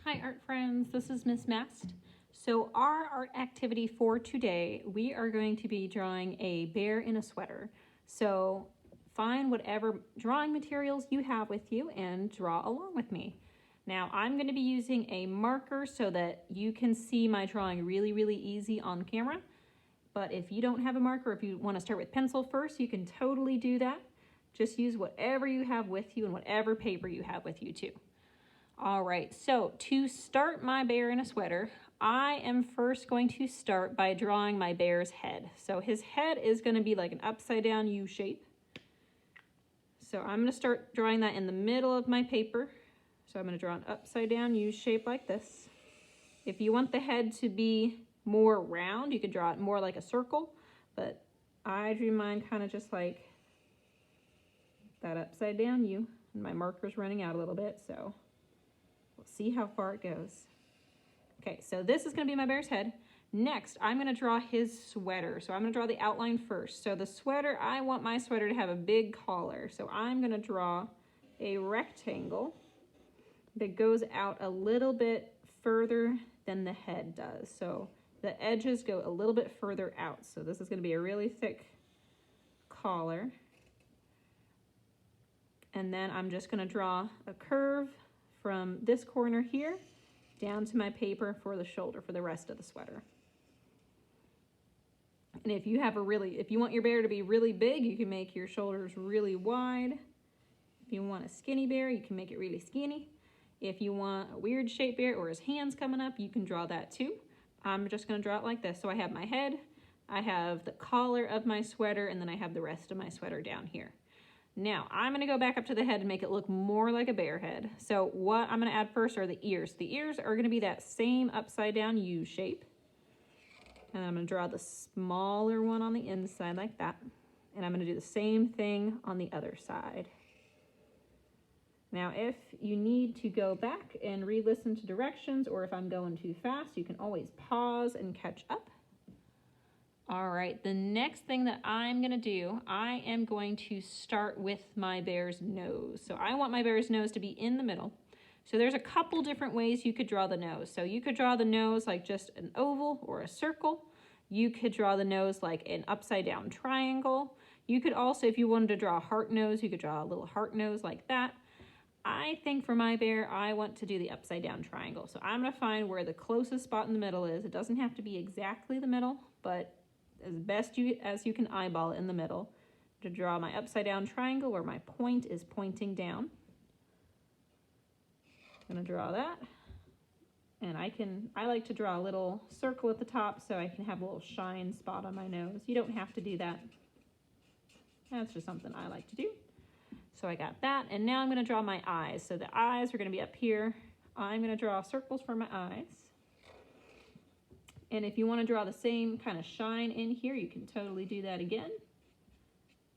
Hi art friends, this is Miss Mast. So our art activity for today, we are going to be drawing a bear in a sweater. So find whatever drawing materials you have with you and draw along with me. Now I'm going to be using a marker so that you can see my drawing really easy on camera. But if you don't have a marker, if you want to start with pencil first, you can totally do that. Just use whatever you have with you and whatever paper you have with you too. All right, so to start my bear in a sweater, I am first going to start by drawing my bear's head. So his head is going to be like an upside down U shape. So I'm going to start drawing that in the middle of my paper. So I'm going to draw an upside down U shape like this. If you want the head to be more round, you could draw it more like a circle, but I drew mine kind of just like that upside down U, and my marker's running out a little bit, so we'll see how far it goes. Okay, so this is going to be my bear's head. Next, I'm going to draw his sweater. So I'm going to draw the outline first. So the sweater, I want my sweater to have a big collar. So I'm going to draw a rectangle that goes out a little bit further than the head does. So the edges go a little bit further out. So this is going to be a really thick collar. And then I'm just going to draw a curve from this corner here down to my paper for the shoulder for the rest of the sweater. And if you want your bear to be really big, you can make your shoulders really wide. If you want a skinny bear, you can make it really skinny. If you want a weird shaped bear or his hands coming up, you can draw that too. I'm just going to draw it like this. So I have my head, I have the collar of my sweater, and then I have the rest of my sweater down here. Now, I'm going to go back up to the head and make it look more like a bear head. So what I'm going to add first are the ears. The ears are going to be that same upside down U shape. And I'm going to draw the smaller one on the inside like that. And I'm going to do the same thing on the other side. Now, if you need to go back and re-listen to directions, or if I'm going too fast, you can always pause and catch up. All right, the next thing that I'm going to do, I am going to start with my bear's nose. So I want my bear's nose to be in the middle. So there's a couple different ways you could draw the nose. So you could draw the nose like just an oval or a circle. You could draw the nose like an upside down triangle. You could also, if you wanted to draw a heart nose, you could draw a little heart nose like that. I think for my bear, I want to do the upside down triangle. So I'm going to find where the closest spot in the middle is. It doesn't have to be exactly the middle, but as best as you can eyeball it in the middle to draw my upside down triangle where my point is pointing down. I'm going to draw that. And I like to draw a little circle at the top so I can have a little shine spot on my nose. You don't have to do that. That's just something I like to do. So I got that. And now I'm going to draw my eyes. So the eyes are going to be up here. I'm going to draw circles for my eyes. And if you want to draw the same kind of shine in here, you can totally do that again.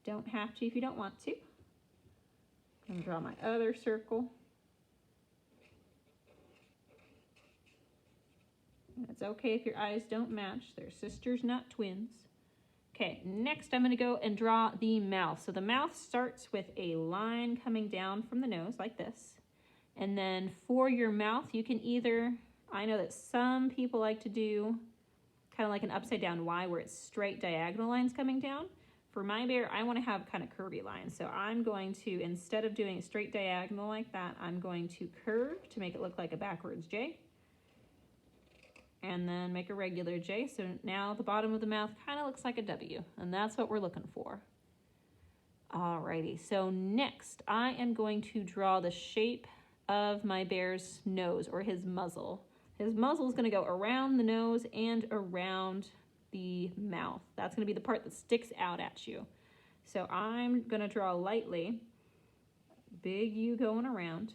Don't have to if you don't want to. I'm going to draw my other circle. And it's okay if your eyes don't match. They're sisters, not twins. Okay, next I'm going to go and draw the mouth. So the mouth starts with a line coming down from the nose like this. And then for your mouth, you can either... I know that some people like to do kind of like an upside down Y where it's straight diagonal lines coming down. For my bear, I want to have kind of curvy lines. So I'm going to, instead of doing a straight diagonal like that, I'm going to curve to make it look like a backwards J. And then make a regular J. So now the bottom of the mouth kind of looks like a W. And that's what we're looking for. Alrighty, so next I am going to draw the shape of my bear's nose or his muzzle. His muzzle is going to go around the nose and around the mouth. That's going to be the part that sticks out at you. So I'm going to draw lightly. Big U going around.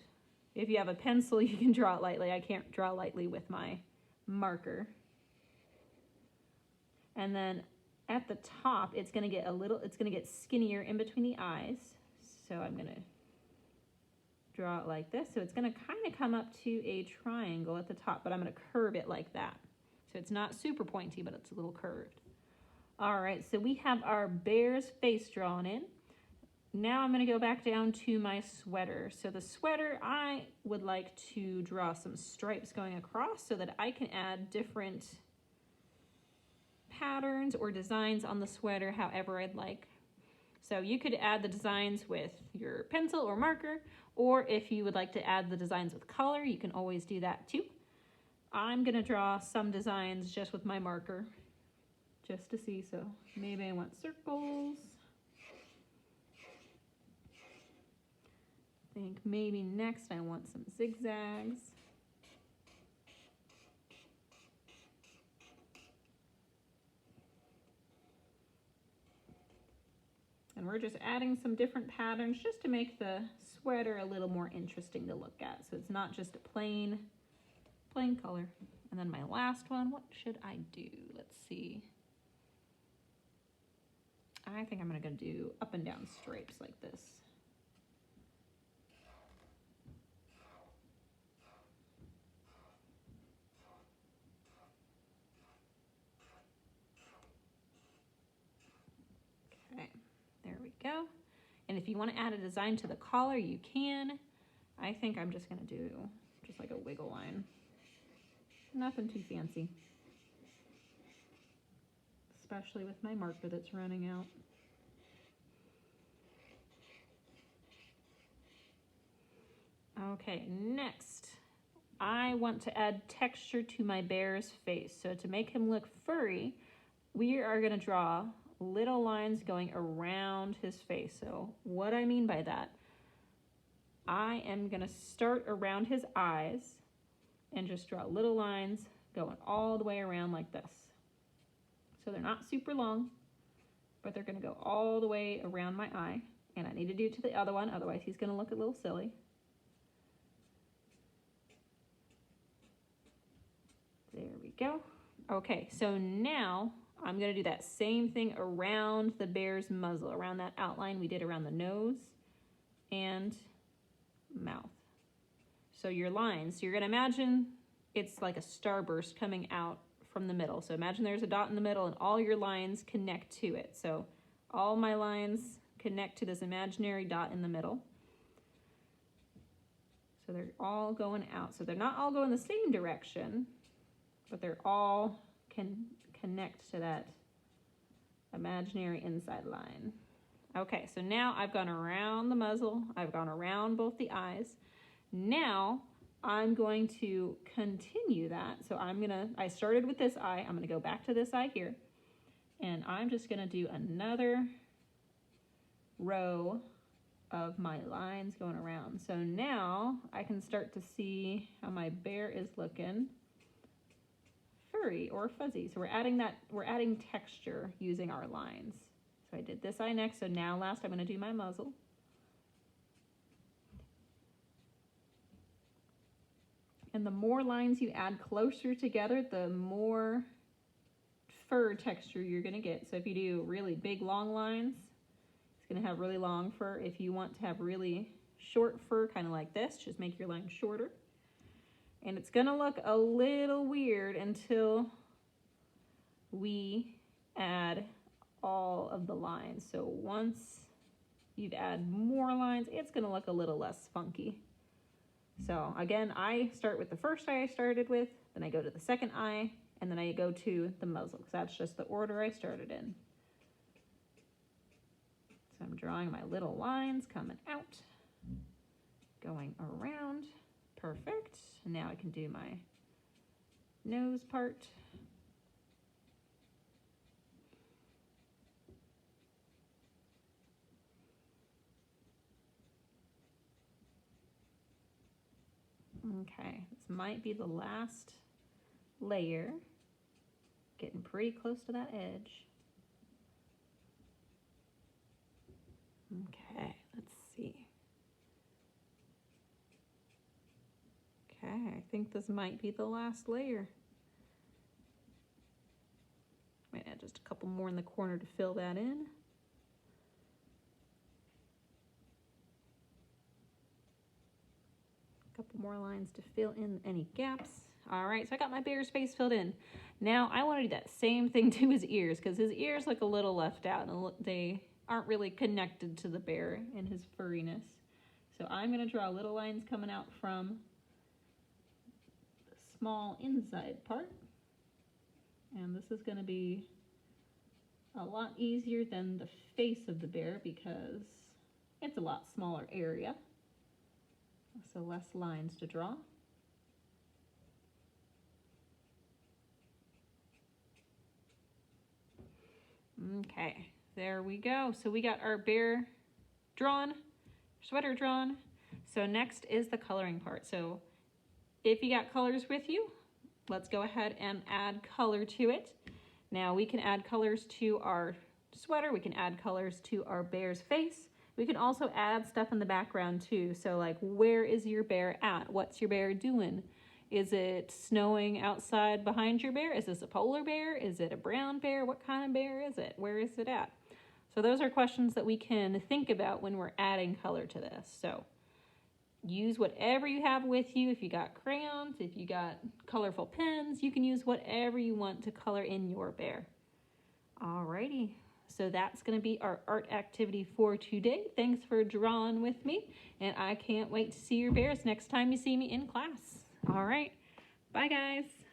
If you have a pencil, you can draw it lightly. I can't draw lightly with my marker. And then at the top, it's going to get skinnier in between the eyes. So I'm going to draw it like this. So it's going to kind of come up to a triangle at the top, but I'm going to curve it like that. So it's not super pointy, but it's a little curved. All right, so we have our bear's face drawn in. now I'm going to go back down to my sweater. So the sweater, I would like to draw some stripes going across so that I can add different patterns or designs on the sweater however I'd like. So you could add the designs with your pencil or marker, or if you would like to add the designs with color, you can always do that too. I'm gonna draw some designs just with my marker, just to see. So maybe I want circles. I think maybe next I want some zigzags. And we're just adding some different patterns just to make the sweater a little more interesting to look at. So it's not just a plain color. And then my last one, what should I do? Let's see. I think I'm gonna do up and down stripes like this. Okay, there we go. And if you want to add a design to the collar, you can. I think I'm just gonna do just like a wiggle line. Nothing too fancy. Especially with my marker that's running out. Okay, next, I want to add texture to my bear's face. So to make him look furry, we are gonna draw little lines going around his face. So what I mean by that, I am gonna start around his eyes and just draw little lines going all the way around like this. So they're not super long, but they're gonna go all the way around my eye. And I need to do it to the other one, otherwise he's gonna look a little silly. There we go. Okay, so now I'm gonna do that same thing around the bear's muzzle, around that outline we did around the nose and mouth. So your lines, so you're gonna imagine it's like a starburst coming out from the middle. So imagine there's a dot in the middle and all your lines connect to it. So all my lines connect to this imaginary dot in the middle. So they're all going out. So they're not all going the same direction, but they're all can connect to that imaginary inside line. Okay, so now I've gone around the muzzle, I've gone around both the eyes. Now I'm going to continue that. So I started with this eye, I'm gonna go back to this eye here, and I'm just gonna do another row of my lines going around. So now I can start to see how my bear is looking furry or fuzzy. So we're adding texture using our lines. So I did this eye next, so now last I'm gonna do my muzzle. And the more lines you add closer together, the more fur texture you're gonna get. So if you do really big, long lines, it's gonna have really long fur. If you want to have really short fur, kind of like this, just make your line shorter. And it's gonna look a little weird until we add all of the lines. So once you add more lines, it's gonna look a little less funky. So again, I start with the first eye I started with, then I go to the second eye, and then I go to the muzzle, because that's just the order I started in. So I'm drawing my little lines coming out, going around. Perfect. And now I can do my nose part. Okay, this might be the last layer. Getting pretty close to that edge. Okay, let's see. Okay, I think this might be the last layer. Might add just a couple more in the corner to fill that in. A couple more lines to fill in any gaps. All right, so I got my bear's face filled in. Now I want to do that same thing to his ears, because his ears look a little left out and aren't really connected to the bear and his furriness. So I'm going to draw little lines coming out from the small inside part. And this is going to be a lot easier than the face of the bear because it's a lot smaller area. So less lines to draw. Okay, there we go. So we got our bear drawn, sweater drawn. So next is the coloring part. So if you got colors with you, let's go ahead and add color to it. Now we can add colors to our sweater. We can add colors to our bear's face. We can also add stuff in the background too. So like, where is your bear at? What's your bear doing? Is it snowing outside behind your bear? Is this a polar bear? Is it a brown bear? What kind of bear is it? Where is it at? So those are questions that we can think about when we're adding color to this. So use whatever you have with you. If you got crayons, if you got colorful pens, you can use whatever you want to color in your bear. Alrighty, so that's going to be our art activity for today. Thanks for drawing with me, and I can't wait to see your bears next time you see me in class. All right, bye guys.